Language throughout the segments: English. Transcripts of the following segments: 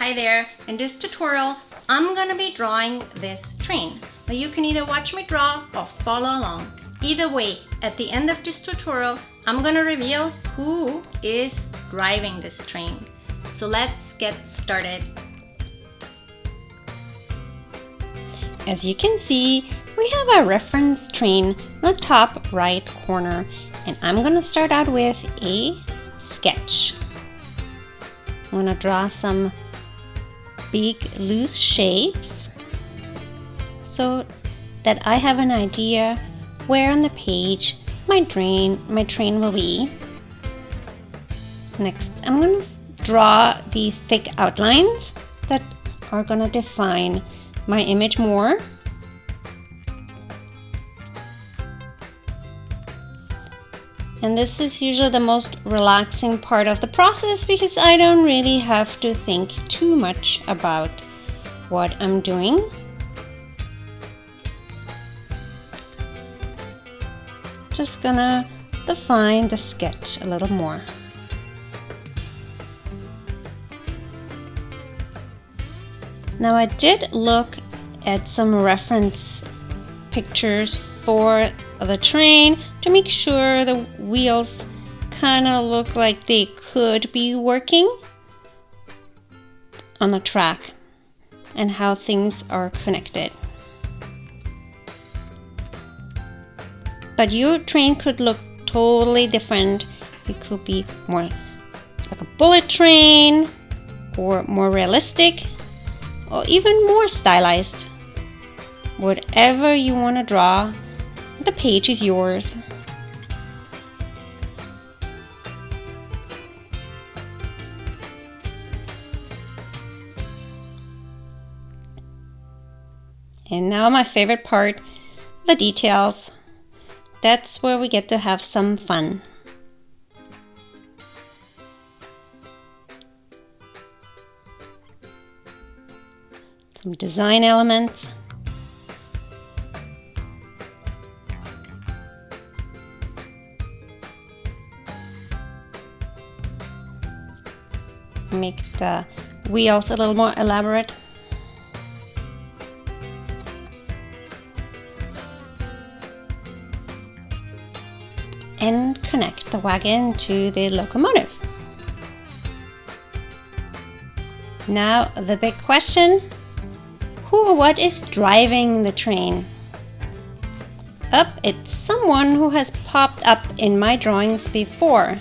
Hi there, in this tutorial I'm gonna be drawing this train. Now you can either watch me draw or follow along. Either way, at the end of this tutorial I'm gonna reveal who is driving this train. So let's get started. As you can see, we have a reference train in the top right corner, and I'm gonna start out with a sketch. I'm gonna draw some big loose shapes so that I have an idea where on the page my train will be. Next, I'm going to draw the thick outlines that are going to define my image more. And this is usually the most relaxing part of the process because I don't really have to think too much about what I'm doing. Just gonna define the sketch a little more. Now I did look at some reference pictures for the train to make sure the wheels kind of look like they could be working on the track and how things are connected. But your train could look totally different. It could be more like a bullet train or more realistic or even more stylized. Whatever you want to draw, the page is yours. And now my favorite part, the details. That's where we get to have some fun. Some design elements. Make the wheels a little more elaborate. And connect the wagon to the locomotive. Now the big question, who or what is driving the train? It's someone who has popped up in my drawings before.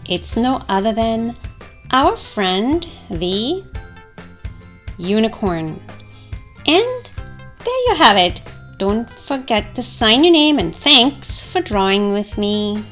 It's no other than our friend, the unicorn. And there you have it. Don't forget to sign your name and thanks for drawing with me.